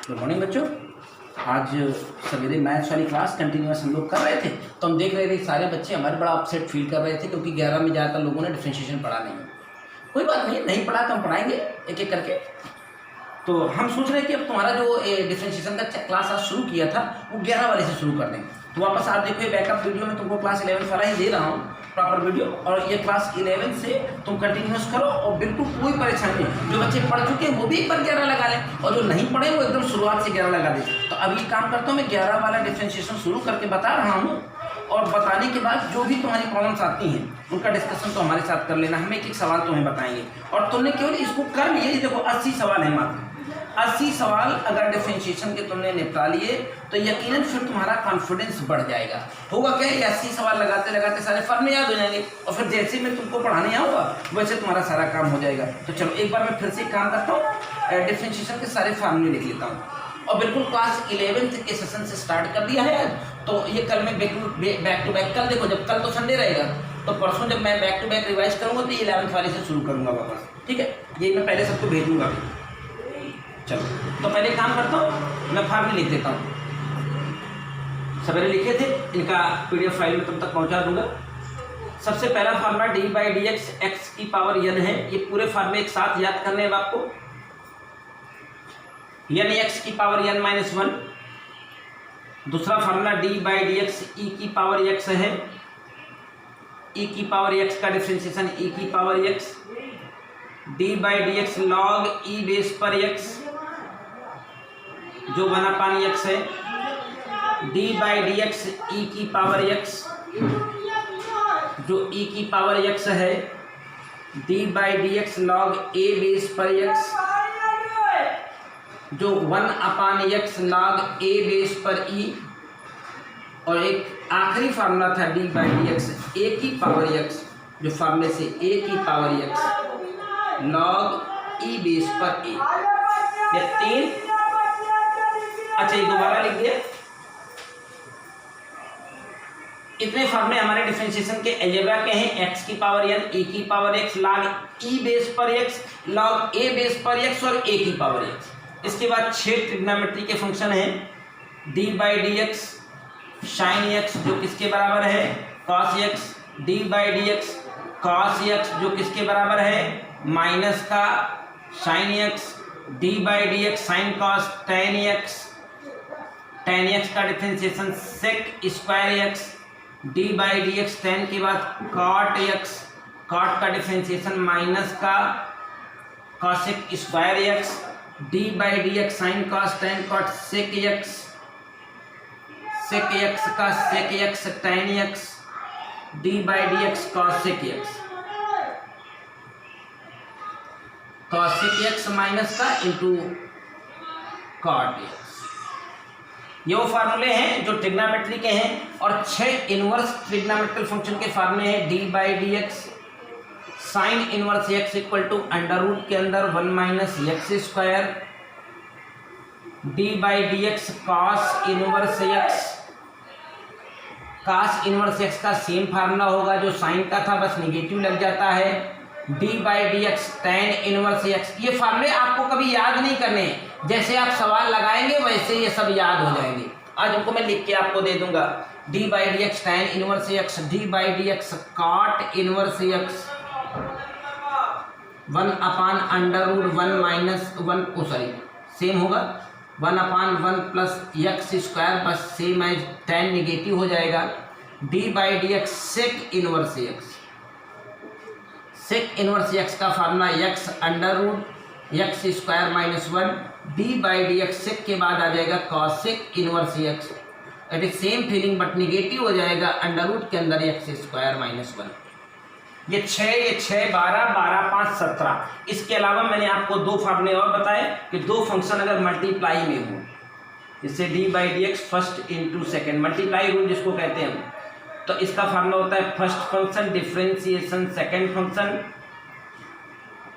Good morning बच्चों। आज सवेरे मैथ्स वाली क्लास कंटिन्यूस हम लोग कर रहे थे तो हम देख रहे थे सारे बच्चे हमारे बड़ा अपसेट फील कर रहे थे क्योंकि 11 में ज़्यादातर लोगों ने डिफरेंशिएशन पढ़ा नहीं है। कोई बात नहीं पढ़ा तो हम पढ़ाएंगे एक एक करके। तो हम सोच रहे हैं कि अब तुम्हारा जो डिफरेंशिएशन का क्लास आज शुरू किया था वो 11 वाले से शुरू कर दें। तो वापस आप देखो बैकअप वीडियो में तुमको क्लास 11 वाला ही दे रहा हूँ प्रॉपर वीडियो, और ये क्लास 11 से तुम कंटिन्यूस करो और बिल्कुल कोई परेशानी नहीं। जो बच्चे पढ़ चुके हैं वो भी एक बार 11 लगा लें और जो नहीं पढ़े वो एकदम शुरुआत से 11 लगा दें। तो अभी काम करता हूँ मैं 11 वाला डिफरेंशिएशन शुरू करके बता रहा हूँ और बताने के बाद जो भी तुम्हारी प्रॉब्लम्स आती हैं उनका डिस्कशन तो हमारे साथ कर लेना। हम एक एक सवाल तुम्हें बताएंगे और तुमने केवल इसको कर लिए। देखो 80 सवाल है मात्र 80 सवाल अगर डिफरेंशिएशन के तुमने निपटा लिए तो यकीनन फिर तुम्हारा कॉन्फिडेंस बढ़ जाएगा। होगा क्या, ये 80 सवाल लगाते लगाते सारे फॉर्मूले याद हो जाएंगे और फिर जैसे मैं तुमको पढ़ाने आऊँगा वैसे तुम्हारा सारा काम हो जाएगा। तो चलो एक बार मैं फिर से काम करता हूँ, डिफरेंशिएशन के सारे फॉर्मूले लिख लेता हूँ। और बिल्कुल क्लास 11 के सेशन से स्टार्ट कर दिया है। तो ये कल मैं बैक टू बैक कल देखो, जब कल तो संडे रहेगा तो परसों जब मैं बैक टू बैक रिवाइज करूँगा तो 11th वाले से शुरू करूँगा वापस। ठीक है, ये मैं पहले सबको भेजूँगा। चलो तो पहले काम करता हूँ, मैं फार्मूले लिख देता हूँ। सवेरे लिखे थे, इनका PDF फाइल में तुम तक पहुँचा दूंगा। सबसे पहला फार्मूला d/dx x की पावर n है। ये पूरे फार्मूले एक साथ याद करने हैं आपको। n x की पावर n - 1। दूसरा फार्मूला d/dx e की पावर x है। e की पावर x का डिफरेंशिएशन e की power x, d/dx log e base पर x जो 1/x है, d/dx e की पावर x जो e की पावर x है, d/dx log a बेस पर x जो 1/x log a बेस पर e, और एक आखिरी फार्मूला था d/dx a की पावर x जो फार्मूले से a की power x log e base पर a। ये तीन, अच्छा ये दोबारा लिख दिया। इतने फार्मूले हमारे डिफरेंशिएशन के अलजेब्रा के हैं। x की पावर n, a की power x, log e base पर x, log a बेस पर x और a की पावर x। इसके बाद 6 ट्रिग्नोमेट्री के फंक्शन हैं। d/dx sin x जो किसके बराबर है, cos x, d/dx cos x जो किसके बराबर है, माइनस का sin x, d/dx sin cos tan x, tan x का differentiation sec square x, d/dx tan के बाद cot x, cot का डिफरेंशिएशन माइनस का cosec square x, d/dx sin cos tan cot sec x, sec x का sec x tan x, d/dx cosec x, cosec x minus का into cot x। ये वो फार्मूले हैं जो ट्रिग्नोमेट्री के हैं। और 6 इनवर्स ट्रिग्नोमेट्रिकल फंक्शन के फार्मूले हैं। d/dx sine inverse x equal to under root के अंदर 1 - x square, d/dx cos inverse x, cos inverse x का सेम फार्मूला होगा जो साइन का था, बस निगेटिव लग जाता है, d/dx tan इनवर्स x। ये फार्मूले आपको कभी याद नहीं करने, जैसे आप सवाल लगाएंगे वैसे ये सब याद हो जाएंगे। आज उनको मैं लिख के आपको दे दूंगा। d/dx tan inverse x, d/dx cot inverse x 1/√1 same होगा 1/1 प्लस x स्क्वायर, बस सेम एज tan निगेटिव हो जाएगा, d/dx sec inverse x, sec inverse x का formula x √x square -1, d/dx sec के बाद आ जाएगा cosec inverse x। It is same feeling but negative हो जाएगा अंडर रूट के अंदर x स्क्वायर -1। ये 6 12 12 5 17। इसके अलावा मैंने आपको 2 फार्मूले और बताए कि 2 फंक्शन अगर मल्टीप्लाई में हो, इससे d/dx first into second, multiply rule जिसको कहते हैं, तो इसका फार्मूला होता है first function differentiation second function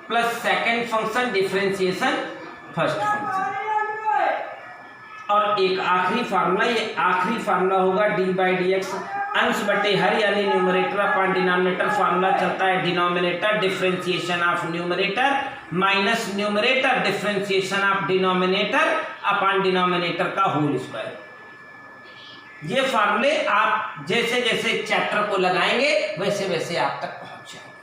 plus second function differentiation first function. और एक आखिरी फार्मूला, ये आखिरी फार्मूला होगा d/dx अंश बटे हर यानी न्यूमरेटर अपॉन डिनोमिनेटर। फार्मूला चलता है denominator differentiation of numerator minus numerator differentiation of denominator upon denominator का होल स्क्वायर। ये फार्मूले आप जैसे जैसे चैप्टर को लगाएंगे वैसे वैसे आप तक पहुंच जाएंगे।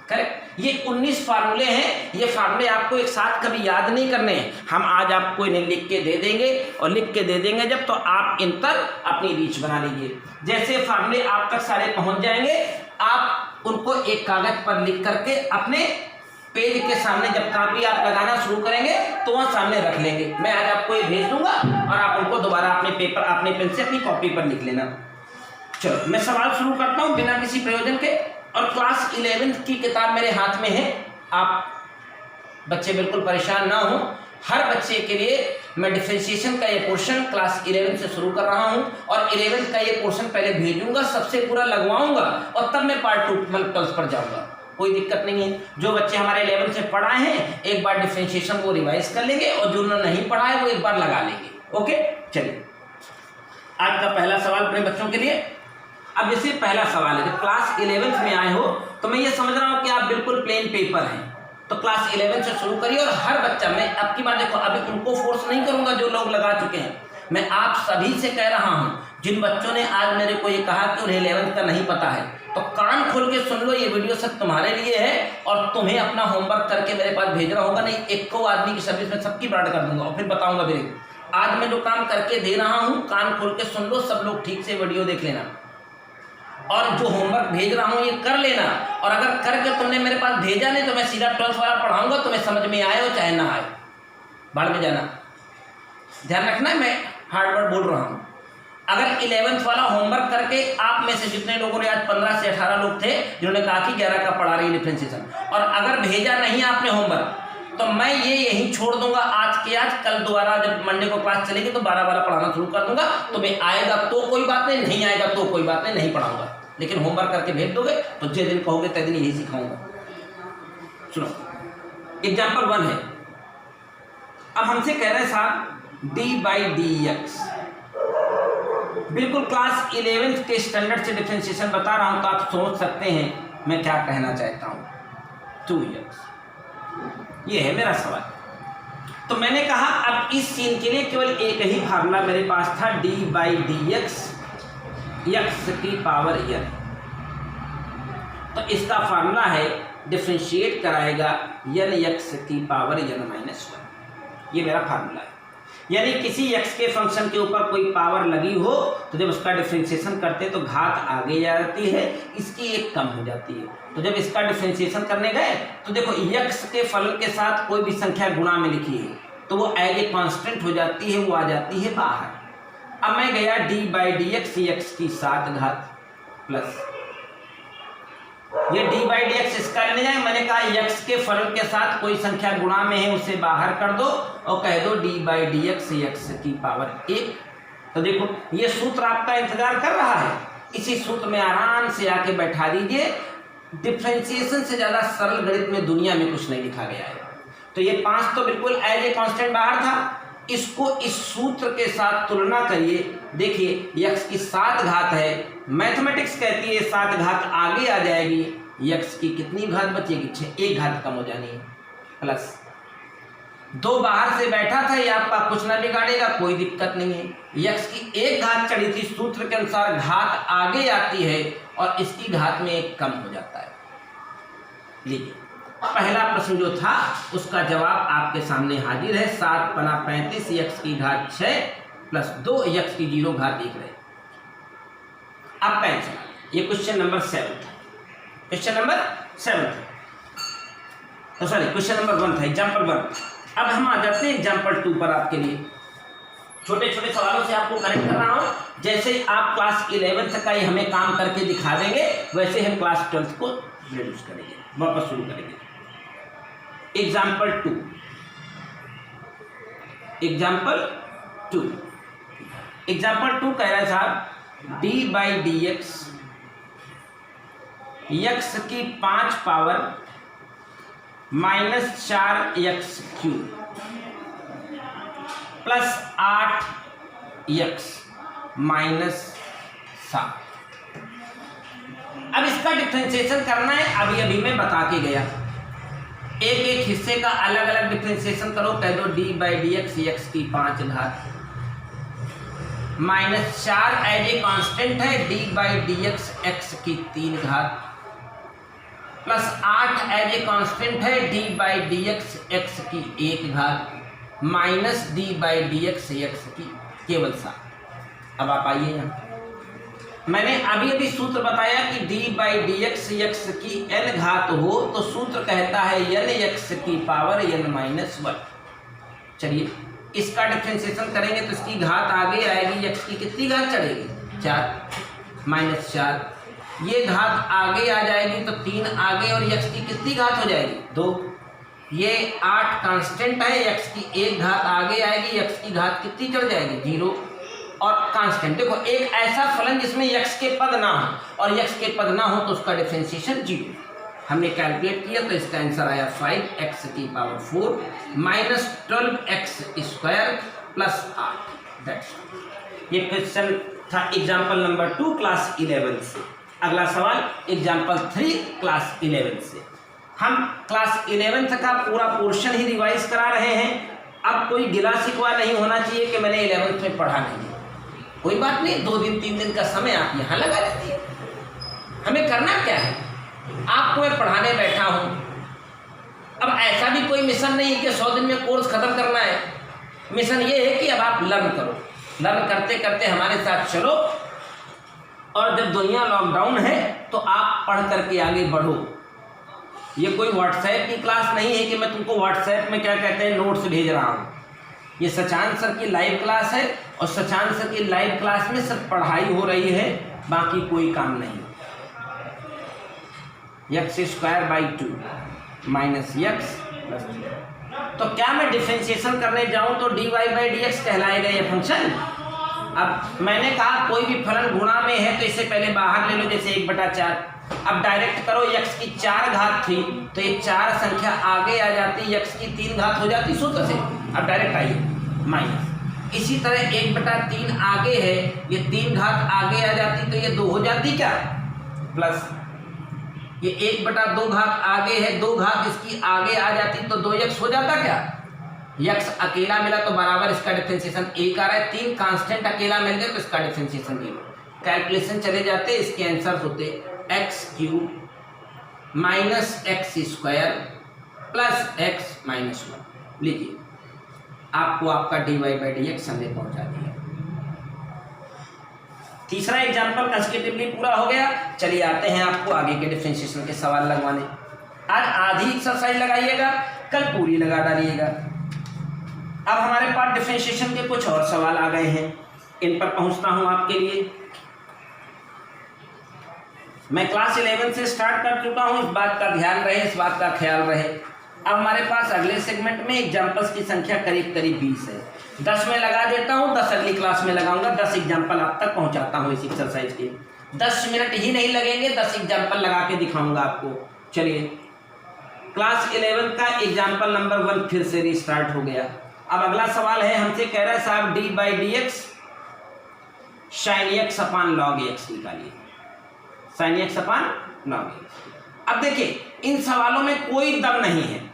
करेक्ट। ये 19 फार्मूले हैं। ये फार्मूले आपको एक साथ कभी याद नहीं करने हैं, हम आज आपको इन्हें लिख के दे देंगे, और लिख के दे देंगे जब, तो आप इन पर अपनी रीच बना लीजिए। जैसे फार्मूले आप तक सारे पहुंच जाएंगे, आप उनको एक कागज पर लिख करके अपने पेज के सामने जब कापी आप लगाना शुरू करेंगे तो वहाँ सामने रख लेंगे। मैं आज आपको ये भेज दूंगा और आप उनको दोबारा अपने पेपर, अपने पेन से अपनी कॉपी पर लिख लेना। चलो मैं सवाल शुरू करता हूँ बिना किसी प्रयोजन के। और क्लास 11 की किताब मेरे हाथ में है, आप बच्चे बिल्कुल परेशान ना हो। हर बच्चे के लिए मैं डिफरेंशिएशन का ये पोर्शन क्लास 11 से शुरू कर रहा हूँ, और 11 का ये पोर्शन पहले भेजूंगा, सबसे पूरा लगवाऊंगा, और तब मैं पार्ट 2 मतलब 12 पर जाऊंगा। कोई दिक्कत नहीं है। जो बच्चे हमारे 11 से पढ़ाए हैं एक बार डिफरेंशिएशन वो रिवाइज कर लेंगे, और जो नहीं पढ़ा है वो एक बार लगा लेंगे। ओके, चलिए आज का पहला सवाल अपने बच्चों के लिए। अब जैसे पहला सवाल है, जब क्लास 11 में आए हो तो मैं ये समझ रहा हूँ कि आप बिल्कुल प्लेन पेपर हैं, तो क्लास 11 से शुरू करिए। और हर बच्चा, मैं अब की बार देखो, अभी उनको फोर्स नहीं करूंगा जो लोग लगा चुके हैं, मैं आप सभी से कह रहा हूँ जिन बच्चों ने आज मेरे को ये कहा कि उन्हें 11 का नहीं पता है, तो कान खोल के सुन लो, ये वीडियो सब तुम्हारे लिए है, और तुम्हें अपना होमवर्क करके मेरे पास भेजना होगा। नहीं, एक को आदमी की सर्विस में सबकी ब्रांड कर दूंगा और फिर बताऊंगा मेरे आज मैं जो काम करके दे रहा हूँ, कान खोल के सुन लो सब लोग, ठीक से वीडियो देख लेना, और जो होमवर्क भेज रहा हूँ ये कर लेना। और अगर करके तुमने मेरे पास भेजा नहीं तो मैं सीधा 12th वाला पढ़ाऊंगा, तुम्हें समझ में आए हो चाहे ना आए, बाढ़ में जाना। ध्यान रखना मैं हार्ड वर्ड बोल रहा हूँ। अगर 11th वाला होमवर्क करके, आप में से जितने लोगों ने आज 15 से 18 लोग थे जिन्होंने कहा कि 11 का पढ़ा रही डिफरेंशिएशन, और अगर भेजा नहीं आपने होमवर्क, तो मैं ये यहीं छोड़ दूंगा आज के आज। कल दोबारा जब मंडे को क्लास चलेगी तो 12 पढ़ाना शुरू कर दूंगा। तुम्हें आएगा तो कोई बात नहीं, नहीं आएगा तो कोई बात नहीं, नहीं पढ़ाऊंगा, लेकिन होमवर्क करके भेज दोगे तो जिस दिन कहोगे तय दिन यही सिखाऊंगा। सुनो, एग्जाम्पल 1 है। अब हमसे कह रहे हैं साहब d/dx, बिल्कुल क्लास 11 के स्टैंडर्ड से डिफरेंशिएशन बता रहा हूं, तो आप सोच सकते हैं मैं क्या कहना चाहता हूं। 2x, ये है मेरा सवाल। तो मैंने कहा अब इस सीन के लिए केवल एक ही फार्मूला मेरे पास था, d/dx x की पावर n। तो इसका फार्मूला है डिफरेंशिएट कराएगा n x की पावर n-1। ये मेरा फार्मूला है। यानी किसी x के फंक्शन के ऊपर कोई पावर लगी हो तो जब उसका डिफरेंशिएशन करते तो घात आगे जाती है, इसकी एक कम हो जाती है। तो जब इसका डिफरेंशिएशन करने गए तो देखो x के फलन के साथ कोई भी संख्या गुणा में लिखी है तो वो एज ए कांस्टेंट हो जाती है, वो आ जाती है बाहर। अब मैं गया d/dx x की 7 घात प्लस ये d/dx इसका लेने जाए, मैंने कहा x के फलन के साथ कोई संख्या गुणा में है उसे बाहर कर दो और कह दो d/dx x की पावर 1। तो देखो ये सूत्र आपका इंतजार कर रहा है, इसी सूत्र में आराम से आके बैठा दीजिए। डिफरेंशिएशन से ज्यादा सरल गणित में दुनिया में कुछ नहीं लिखा गया है। तो ये 5 तो बिल्कुल एज ए कांस्टेंट बाहर था, इसको इस सूत्र के साथ तुलना करिए। देखिए x की 7 घात है, मैथमेटिक्स कहती है 7 घात आगे आ जाएगी, x की कितनी घात बचेगी, 1 घात कम हो जानी है, प्लस 2 बाहर से बैठा था, ये आपका कुछ ना बिगाड़ेगा, कोई दिक्कत नहीं है। x की 1 घात चढ़ी थी, सूत्र के अनुसार घात आगे आती है और इसकी घात में 1 कम हो जाता है। लीजिए पहला प्रश्न जो था उसका जवाब आपके सामने हाजिर है। 7 पना 35 x की घात 6 प्लस 2 x की 0 घात 1 रहे। आपका आंसर ये क्वेश्चन नंबर 7 था, क्वेश्चन नंबर 7 था, सॉरी क्वेश्चन नंबर 1 था, एग्जाम्पल 1। अब हम आ जाते हैं एग्जाम्पल 2 पर। आपके लिए छोटे छोटे सवालों से आपको कनेक्ट कर रहा हूँ। जैसे आप क्लास 11 का ही हमें काम करके दिखा देंगे, वैसे हम क्लास 12 को रिड्यूस करेंगे, वापस शुरू करेंगे। एग्जाम्पल 2, एग्जाम्पल 2, एग्जाम्पल 2 कह रहा है साहब d/dx x की 5 पावर -4x³ प्लस 8x -7। अब इसका डिफरेंशिएशन करना है, अभी मैं बता के गया। एक एक हिस्से का अलग अलग डिफ्रेंसिएशन करो, कह दो D by D X X की 5 घात माइनस 4 एज ए कांस्टेंट है, D by D X X की 3 घात प्लस 8 एज ए कांस्टेंट है, D by D X X की 1 घात minus D by D X X की केवल 7। अब आप आइए यहाँ, मैंने अभी अभी सूत्र बताया कि d by D X X की n घात हो तो सूत्र कहता है n एक्स की पावर n माइनस 1। चलिए इसका डिफ्रेंसिएशन करेंगे तो इसकी घात आगे आएगी, x की कितनी घात चढ़ेगी 4 माइनस 4, ये घात आगे आ जाएगी तो 3 आगे और x की कितनी घात हो जाएगी 2, ये 8 कांस्टेंट है, x की 1 घात आगे आएगी, x की घात कितनी चढ़ जाएगी 0 और कांस्टेंट। देखो एक ऐसा फलन जिसमें x के पद ना हो और x के पद ना हो तो उसका डिफरेंशिएशन 0। हमने कैलकुलेट किया तो इसका आंसर आया 5x की power 4 minus 12x square plus 8। That's ये क्वेश्चन था एग्जाम्पल नंबर 2 क्लास 11 से। अगला सवाल एग्जाम्पल 3 क्लास 11 से। हम क्लास 11 का पूरा पोर्शन ही रिवाइज करा रहे हैं। अब कोई गिला शिकवा नहीं होना चाहिए कि मैंने 11th में पढ़ा नहीं। कोई बात नहीं, 2 दिन 3 दिन का समय आप यहाँ लगा लेते हैं। हमें करना क्या है, आपको मैं पढ़ाने बैठा हूँ। अब ऐसा भी कोई मिशन नहीं है कि 100 दिन में कोर्स खत्म करना है। मिशन ये है कि अब आप लर्न करो, लर्न करते करते हमारे साथ चलो और जब दुनिया लॉकडाउन है तो आप पढ़ करके आगे बढ़ो। ये कोई व्हाट्सएप की क्लास नहीं है कि मैं तुमको व्हाट्सएप में क्या कहते हैं नोट्स भेज रहा हूँ। ये सचान सर की लाइव क्लास है और सचान सर की लाइव क्लास में सिर्फ पढ़ाई हो रही है, बाकी कोई काम नहीं। X square by 2 minus X plus 2। तो क्या मैं डिफरेंशिएशन करने जाऊं तो D Y by D X कहलाएगा ये फंक्शन। अब मैंने कहा कोई भी फलन गुणा में है तो इसे पहले बाहर ले लो, जैसे 1/4। अब डायरेक्ट करो, x की 4 घात थी तो ये 4 संख्या आगे आ जाती, x की 3 घात हो जाती सूत्र से। अब डायरेक्ट आइए माइनस, इसी तरह 1/3 आगे है, ये 3 घात आगे आ जाती तो ये 2 हो जाती क्या प्लस, ये 1/2 घात आगे है, 2 घात इसकी आगे आ जाती तो 2x हो जाता क्या। x अकेला मिला तो बराबर इसका डिफरेंशिएशन 1 आ रहा है, 3 कांस्टेंट अकेला मिल गए तो इसका डिफरेंशिएशन 0। कैलकुलेशन चले जाते, इसके आंसर होते x³ minus X square plus x minus 1। लीजिए आपको आपका D Y by D X हमने पहुंचा दिया। तीसरा एग्जाम्पल कंसेक्यूटिवली पूरा हो गया। चलिए आते हैं आपको आगे के डिफरेंशिएशन के सवाल लगवाने। आज आधी एक्सरसाइज लगाइएगा, कल पूरी लगा डालिएगा। अब हमारे पास डिफरेंशिएशन के कुछ और सवाल आ गए हैं, इन पर पहुंचता हूं आपके लिए। मैं क्लास 11 से स्टार्ट कर चुका हूं, इस बात का ध्यान रहे, इस बात का ख्याल रहे। अब हमारे पास अगले सेगमेंट में एग्जाम्पल्स की संख्या करीब करीब 20 है। 10 में लगा देता हूं, 10 अगली क्लास में लगाऊंगा, 10 एग्जाम्पल आप तक पहुंचाता हूं इस एक्सरसाइज के। 10 मिनट ही नहीं लगेंगे, 10 एग्जाम्पल लगा के दिखाऊंगा आपको। चलिए क्लास 11 का एग्जाम्पल नंबर 1 फिर से रिस्टार्ट हो गया। अब अगला सवाल है, हमसे कह रहा है साहब D by D x sine x upon log x निकालिए, साइन एक्स अपान लॉग एक्स। अब देखिए इन सवालों में कोई दम नहीं है,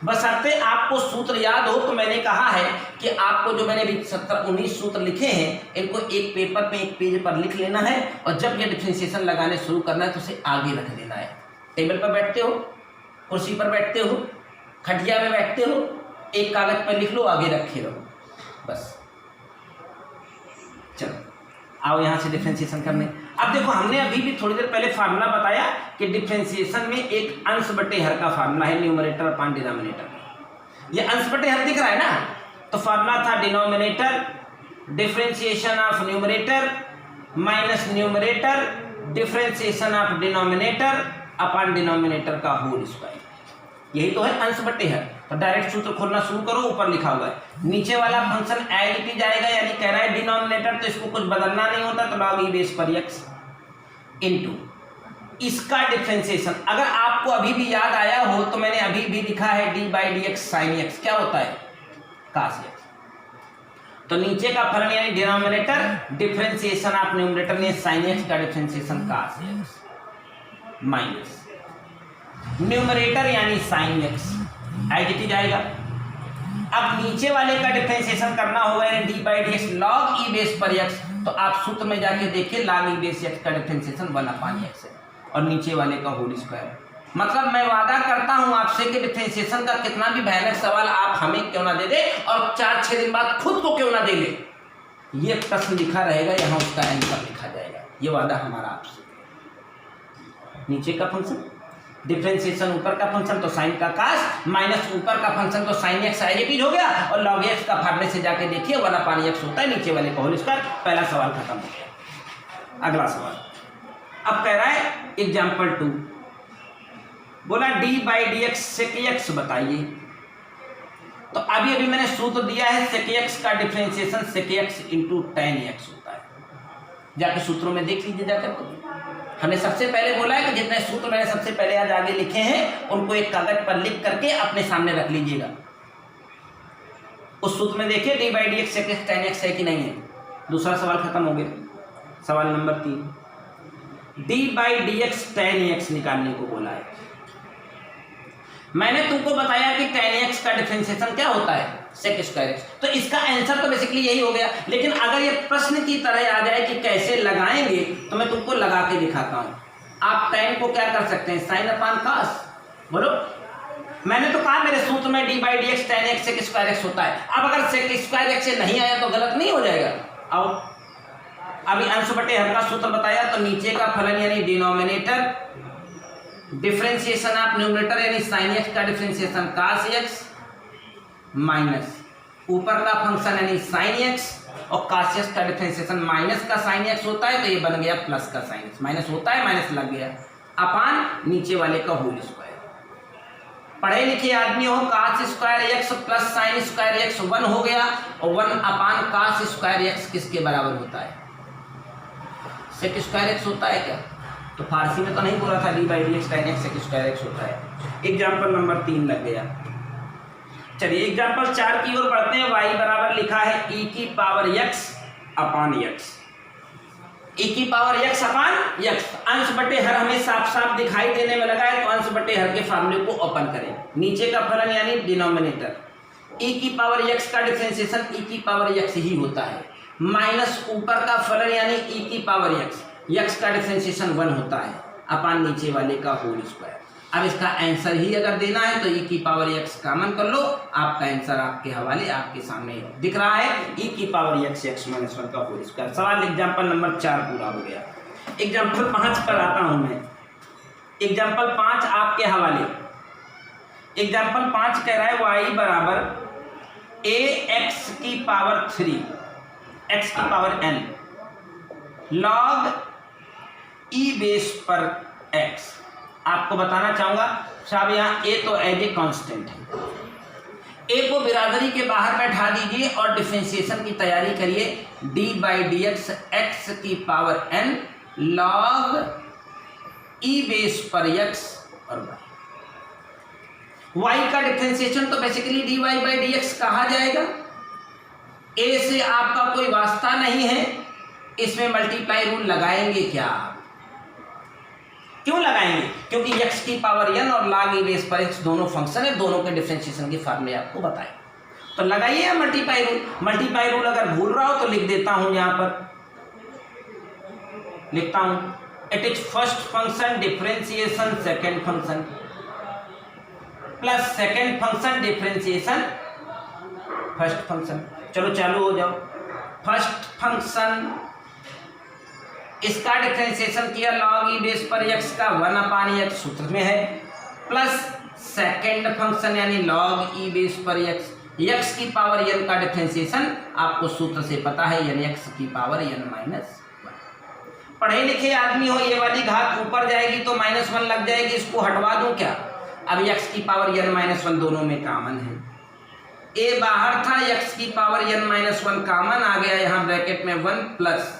बशर्ते आपको सूत्र याद हो। तो मैंने कहा है कि आपको जो मैंने अभी 17-19 सूत्र लिखे हैं इनको एक पेपर पे एक पेज पर लिख लेना है और जब ये डिफरेंशिएशन लगाने शुरू करना है तो उसे आगे रख देना है। टेबल पर बैठते हो, कुर्सी पर बैठते हो, खटिया में बैठते हो, एक कागज पर लिख लो, आगे रखे रहो बस। चलो आओ यहाँ से डिफरेंशिएशन करने। अब देखो हमने अभी भी थोड़ी देर पहले फार्मूला बताया कि डिफरेंशिएशन में एक अंश बटे हर का फार्मूला है, न्यूमरेटर अपान डिनोमिनेटर। ये अंश बटे हर दिख रहा है ना, तो फार्मूला था denominator differentiation of numerator minus numerator differentiation of denominator upon denominator का होल स्क्वायर। यही तो है अंश बटे हर। तो डायरेक्ट सूत्र खोलना शुरू करो, ऊपर लिखा हुआ है नीचे वाला फंक्शन एज इट इज आएगा, यानी कह रहा है डिनोमिनेटर तो इसको कुछ बदलना नहीं होता, तो लॉग ई बेस पर एक्स इनटू इसका डिफरेंशिएशन। अगर आपको अभी भी याद आया हो तो मैंने अभी भी लिखा है D by D x sine x क्या होता है कास एक्स। तो नीचे का फलन यानी डिनोमिनेटर डिफरेंशिएशन ऑफ न्यूमरेटर ने साइन एक्स का differentiation cos X minus numerator यानी sine X as it is आएगा। अब नीचे वाले का डिफरेंशिएशन करना होगा यानी D by D X log E base पर एक्स, तो आप सूत्र में जाके देखिए लॉग ई बेस एक्स का डिफरेंशिएशन 1/x है और नीचे वाले का होल स्क्वायर। मतलब मैं वादा करता हूं आपसे कि डिफरेंशिएशन का कितना भी भयानक सवाल आप हमें क्यों ना दे दे और 4-6 दिन बाद खुद को क्यों ना दे ले, ये प्रश्न लिखा रहेगा, यहाँ उसका आंसर लिखा जाएगा, ये वादा हमारा आपसे। नीचे का फंक्शन डिफरेंशिएशन ऊपर का फंक्शन तो साइन का कास माइनस ऊपर का फंक्शन तो साइन एक्स एज हो गया और लॉग एक्स का फार्मूले से जाके देखिए 1/x होता है, नीचे वाले का होल स्क्वायर। पहला सवाल खत्म हो गया। अगला सवाल अब कह रहा है एग्जाम्पल 2, बोला D by D X sec X बताइए। तो अभी मैंने सूत्र दिया है सेक एक्स का differentiation sec X into tan X होता है, जाके सूत्रों में देख लीजिए जाकर। हमने सबसे पहले बोला है कि जितने सूत्र मैंने सबसे पहले आज आगे लिखे हैं उनको एक कागज पर लिख करके अपने सामने रख लीजिएगा। उस सूत्र में देखिए D by D X sec X tan X है कि नहीं है। दूसरा सवाल खत्म हो गया। सवाल number 3, D by D X tan x निकालने को बोला है। मैंने तुमको बताया कि tan x का डिफरेंशिएशन क्या होता है सेक स्क्वायर एक्स, तो इसका आंसर तो बेसिकली यही हो गया। लेकिन अगर ये प्रश्न की तरह आ जाए कि कैसे लगाएंगे तो मैं तुमको लगा के दिखाता हूं। आप tan को क्या कर सकते हैं, साइन अपान कॉस। बोलो, मैंने तो कहा मेरे सूत्र में D by D X tan x sec square X होता है। अब अगर सेक स्क्वायर एक्स से नहीं आया तो गलत नहीं हो जाएगा। आओ, अभी अंश बटे हर का सूत्र बताया, तो नीचे का फलन यानी डिनोमिनेटर डिफरेंशिएशन ऑफ न्यूमरेटर यानी साइन एक्स का डिफरेंशिएशन cos एक्स माइनस ऊपर का फंक्शन यानी साइन एक्स और cos एक्स का डिफरेंशिएशन माइनस का साइन एक्स होता है, तो ये बन गया प्लस का साइन एक्स। माइनस होता है माइनस लग गया अपान नीचे वाले का होल स्क्वायर। पढ़े लिखे आदमी हो, cos square x plus sine square x 1 हो गया और 1 अपान cos स्क्वायर एक्स किसके बराबर होता है, सेक स्क्वायर एक्स होता है क्या। तो फारसी में तो नहीं बोला था D by D X tan X sec square X होता है। एग्जाम्पल नंबर 3 लग गया। चलिए एग्जाम्पल 4 की ओर बढ़ते हैं। y बराबर लिखा है e की पावर x अपान x, e की पावर x अपान x। अंश बटे हर हमें साफ साफ दिखाई देने में लगा है, तो अंश बटे हर के फार्मूले को ओपन करें। नीचे का फलन यानी डिनोमिनेटर e की पावर x का डिफरेंशिएशन e की पावर x ही होता है, माइनस ऊपर का फलन यानी e की पावर x का डिफरेंशिएशन 1 होता है अपान नीचे वाले का होल स्क्वायर। अब इसका आंसर ही अगर देना है तो e की पावर x कॉमन कर लो, आपका आंसर आपके हवाले आपके सामने दिख रहा है, e की पावर x x माइनस 1 का होल स्क्वायर। सवाल एग्जाम्पल नंबर 4 पूरा हो गया। एग्जाम्पल 5 पर आता हूं मैं। एग्जाम्पल 5 आपके हवाले। एग्जाम्पल 5 कह रहा है y बराबर ax की पावर 3 x की power n log E base पर x। आपको बताना चाहूंगा साहब यहाँ a तो एज ए कांस्टेंट है, a को बिरादरी के बाहर बैठा दीजिए और डिफरेंशिएशन की तैयारी करिए। D by D X X की power n log E base पर x और y का डिफरेंशिएशन तो basically D Y by D X कहा जाएगा। a से आपका कोई वास्ता नहीं है, इसमें मल्टीप्लाई रूल लगाएंगे क्या, क्यों लगाएंगे, क्योंकि x की पावर n और log e बेस पर x दोनों फंक्शन है, दोनों के डिफरेंशिएशन की फार्मूले आपको बताए, तो लगाइए मल्टीप्लाई रूल। मल्टीप्लाई रूल अगर भूल रहा हो तो लिख देता हूं, यहां पर लिखता हूं, it is first function differentiation second function plus second function differentiation first function. चलो चालू हो जाओ। फर्स्ट फंक्शन इसका डिफरेंशिएशन किया लॉग ई बेस पर x का 1 अपान x सूत्र में है, प्लस सेकेंड फंक्शन यानी लॉग ई बेस पर x की पावर n का डिफरेंशिएशन आपको सूत्र से पता है यानी x की पावर n माइनस 1। पढ़े लिखे आदमी हो, ये वाली घात ऊपर जाएगी तो -1 लग जाएगी, इसको हटवा दूं क्या। अब x की पावर n माइनस 1 दोनों में कॉमन है, a बाहर था, x की पावर n माइनस 1 कॉमन आ गया, यहाँ ब्रैकेट में 1 प्लस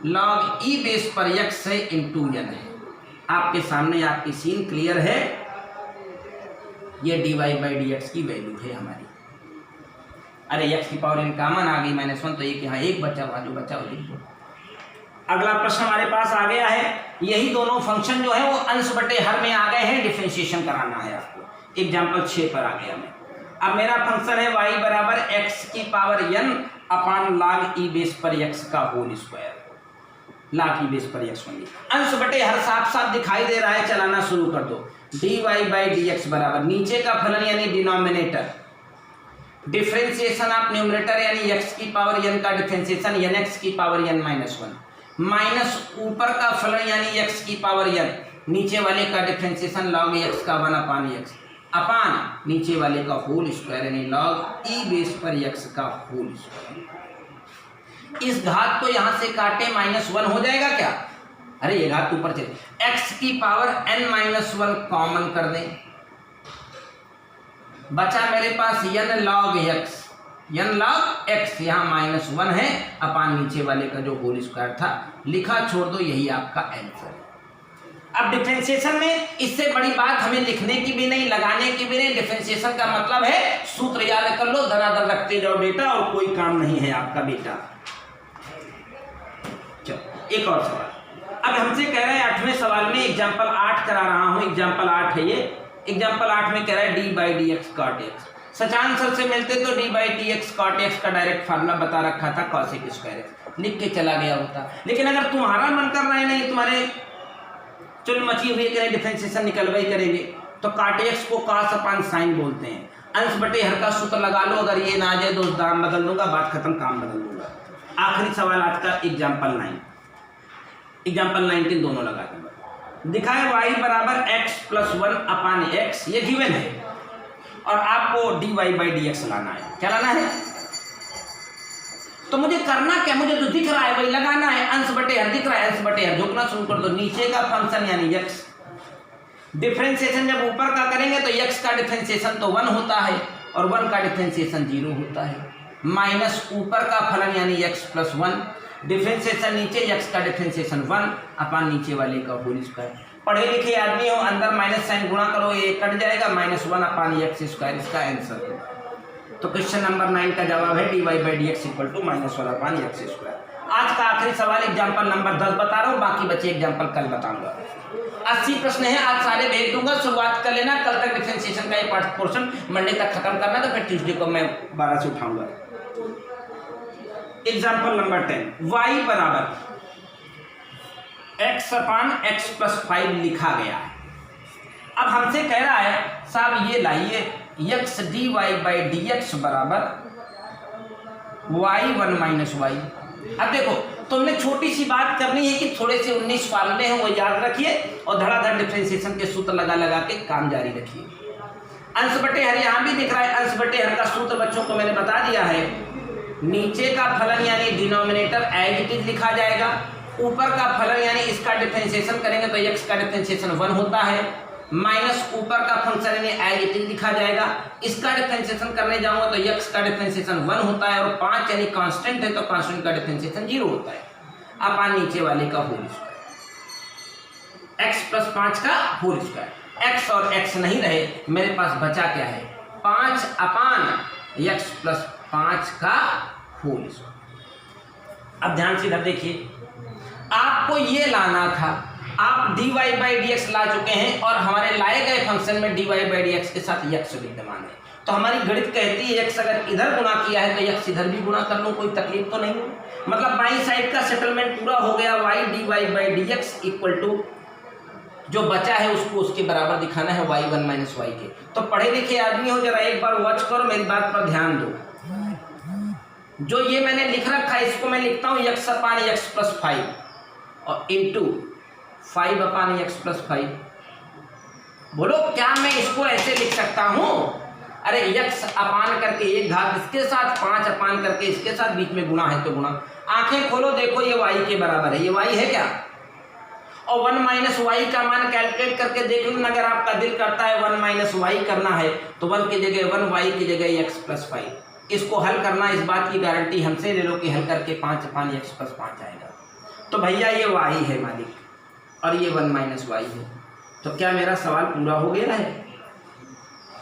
लॉग ई बेस पर x है इंटू n है। आपके सामने आपकी सीन क्लियर है, ये dy बाई डी एक्स की वैल्यू है हमारी। अरे x की पावर n कॉमन आ गई -1, तो एक यहाँ एक बचा हुआ, जो बचा वो लिख दो। अगला प्रश्न हमारे पास आ गया है, यही दोनों फंक्शन जो है वो अंश बटे हर में आ गए हैं, डिफरेंशिएशन कराना है आपको। एग्जाम्पल 6 पर आ गया मैं। अब मेरा फंक्शन है y बराबर x की power n upon log e base पर x का whole square, log e base पर x होंगे। अंश बटे हर साफ साफ दिखाई दे रहा है, चलाना शुरू कर दो। dy बाई dx बराबर नीचे का फलन यानी डिनोमिनेटर, डिफरेंशिएशन ऑफ न्यूमरेटर यानी x की पावर n का डिफरेंशिएशन nx की पावर n माइनस 1 माइनस ऊपर का फलन यानी x की पावर n, नीचे वाले का डिफरेंशिएशन log x का 1 अपान x अपान नीचे वाले का होल स्क्वायर यानी log e बेस पर x का होल स्क्वायर। इस घात को यहां से काटे -1 हो जाएगा क्या? अरे ये घात ऊपर चले, x की पावर n-1 कॉमन कर दें, बचा मेरे पास n log x, n log x यहाँ -1 है अपान नीचे वाले का जो होल स्क्वायर था, लिखा छोड़ दो, यही आपका आंसर है। अब डिफरेंशिएशन में इससे बड़ी बात हमें लिखने की भी नहीं, लगाने की भी नहीं। डिफरेंशिएशन का मतलब है सूत्र याद कर लो, धनाधन रखते जाओ बेटा, और कोई काम नहीं है आपका बेटा। चलो एक और सवाल। अब हमसे कह रहा है 8वें सवाल में एग्जाम्पल 8 करा रहा हूं, एग्जाम्पल 8 है ये। एग्जाम्पल 8 में कह रहा है d by D x cot x. Sachan sir से मिलते तो d by D x cot x का डायरेक्ट फार्मूला बता रखा था, कॉसेक स्क्वायर एक्स लिख के चला गया होता। लेकिन अगर तुम्हारा मन कर रहा है नहीं, तुम्हारे चुन मची हुई करें डिफरेंशिएशन निकलवाई करेंगे, तो कॉट एक्स को कॉस अपान साइन बोलते हैं। अंश बटे हर का सूत्र लगा लो, अगर ये ना आ जाए दोस्त दाम बदल दूंगा, बात खत्म, काम बदल दूंगा। आखिरी सवाल आज का एग्जाम्पल 9, एग्जाम्पल 19 दोनों लगा दूंगा। दिखाए y बराबर x प्लस 1 अपान एक्स, ये गिवन है, और आपको dy बाई डी एक्स लाना है। क्या लाना है? तो मुझे करना क्या, मुझे जो दिख रहा है वही लगाना है। अंश बटे हर दिख रहा है, अंश बटे हर झुकना शुरू कर दो। नीचे का फंक्शन यानी x, डिफरेंशिएशन जब ऊपर का करेंगे तो x का डिफरेंशिएशन तो 1 होता है और 1 का डिफरेंशिएशन 0 होता है, माइनस ऊपर का फलन यानी x प्लस 1, डिफरेंशिएशन नीचे x का डिफरेंशिएशन 1 अपान नीचे वाले का होल स्क्वायर। पढ़े लिखे आदमी हो, अंदर माइनस साइन गुणा करो, ये कट जाएगा, -1 अपान x स्क्वायर इसका आंसर है। तो क्वेश्चन नंबर 9 का जवाब है dy by D x equal to -1 upon x square. आज का आखिरी सवाल एग्जाम्पल नंबर 10 बता रहा हूँ, बाकी बचे एग्जाम्पल कल बताऊंगा। 80 प्रश्न है, आज सारे भेज दूंगा, शुरुआत कर लेना। कल तक डिफरेंशिएशन का ये पोर्शन मंडे तक खत्म करना, तो फिर ट्यूसडे को मैं 12 से उठाऊंगा। एग्जाम्पल नंबर 10, y बराबर x अपान x प्लस 5 लिखा गया है। अब हमसे कह रहा है साहब ये लाइए x dy by D x बराबर y1 माइनस y। अब देखो तुमने छोटी सी बात करनी है कि थोड़े से 19 फार्मूले हैं वो याद रखिए और धड़ाधड़ डिफरेंशिएशन के सूत्र लगा लगा के काम जारी रखिए। अंश बटे हर यहाँ भी दिख रहा है, अंश बटे हर का सूत्र बच्चों को मैंने बता दिया है। नीचे का फलन यानी डिनोमिनेटर एज इट इज लिखा जाएगा, ऊपर का फलन यानी इसका डिफरेंशिएशन करेंगे तो x का डिफरेंशिएशन 1 होता है, माइनस ऊपर का फंक्शन यानी एज इट इज लिखा जाएगा। इसका डिफरेंशिएशन करने जाऊंगा तो x का डिफरेंशिएशन 1 होता है, और 5 यानी कांस्टेंट है तो कांस्टेंट का डिफरेंशिएशन 0 होता है अपान नीचे वाले का होल स्क्वायर, x प्लस 5 का होल स्क्वायर। x और x नहीं रहे, मेरे पास बचा क्या है 5 अपान x प्लस 5 का होल स्क्वायर। अब ध्यान से इधर देखिए, आपको ये लाना था, आप dy बाई डी एक्स ला चुके हैं और हमारे लाए गए फंक्शन में dy बाई डी एक्स के साथ x विद्यमान है। तो हमारी गणित कहती है x अगर इधर गुणा किया है तो x इधर भी गुणा कर लो, कोई तकलीफ तो नहीं। मतलब बाई साइड का सेटलमेंट पूरा हो गया। y dy by D x equal to जो बचा है उसको उसके बराबर दिखाना है y1 माइनस y के। तो पढ़े लिखे आदमी हो, जरा एक बार वॉच करो, मेरी बात पर ध्यान दो। जो ये मैंने लिख रखा है इसको मैं लिखता हूँ x अपान x प्लस 5 और इंटू 5 अपान x प्लस 5। बोलो क्या मैं इसको ऐसे लिख सकता हूँ? अरे x अपान करके एक घात इसके साथ 5 अपान करके इसके साथ बीच में गुणा है तो गुणा। आंखें खोलो देखो ये y के बराबर है, ये y है क्या? और 1 माइनस वाई का मान कैलकुलेट करके देख लो। अगर आपका दिल करता है 1 माइनस वाई करना है तो 1 की जगह 1 वाई की जगह x प्लस 5। इसको हल करना, इस बात की गारंटी हमसे ले लो कि हल करके 5 अपान x प्लस 5 आएगा। तो भैया ये y है मालिक और ये 1 माइनस वाई है। तो क्या मेरा सवाल पूरा हो गया है?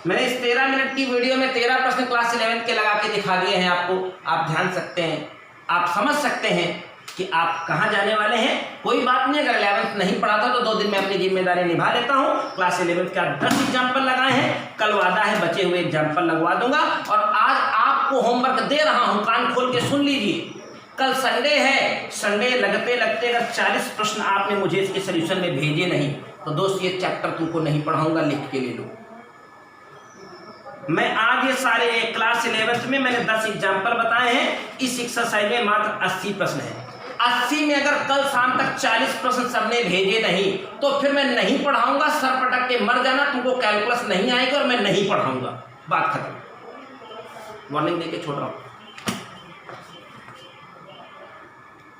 मैंने इस 13 मिनट की वीडियो में 13 प्रश्न क्लास 11 के लगा के दिखा दिए हैं आपको। आप ध्यान सकते हैं, आप समझ सकते हैं कि आप कहाँ जाने वाले हैं। कोई बात नहीं, अगर 11th नहीं पढ़ा था तो 2 दिन में अपनी जिम्मेदारी निभा लेता हूँ। क्लास 11th का 10 एग्जाम्पल लगाए हैं, कल वादा है बचे हुए एग्जाम्पल लगवा दूंगा। और आज आपको होमवर्क दे रहा हूँ, कान खोल के सुन लीजिए। कल संडे है, संडे लगते लगते अगर 40 प्रश्न आपने मुझे इसके सोल्यूशन में भेजे नहीं तो दोस्त ये चैप्टर तुमको नहीं पढ़ाऊंगा, लिख के ले लो। मैं आज ये सारे क्लास 11th में मैंने 10 एग्जाम्पल बताए हैं। इस एक्सरसाइज में मात्र 80 प्रश्न है। 80 में अगर कल शाम तक 40 प्रश्न सबने भेजे नहीं तो फिर मैं नहीं पढ़ाऊंगा। सर पटक के मर जाना, तुमको कैलकुलस नहीं आएगा और मैं नहीं पढ़ाऊंगा। बात खत्म। वार्निंग देके छोड़ रहा हूं।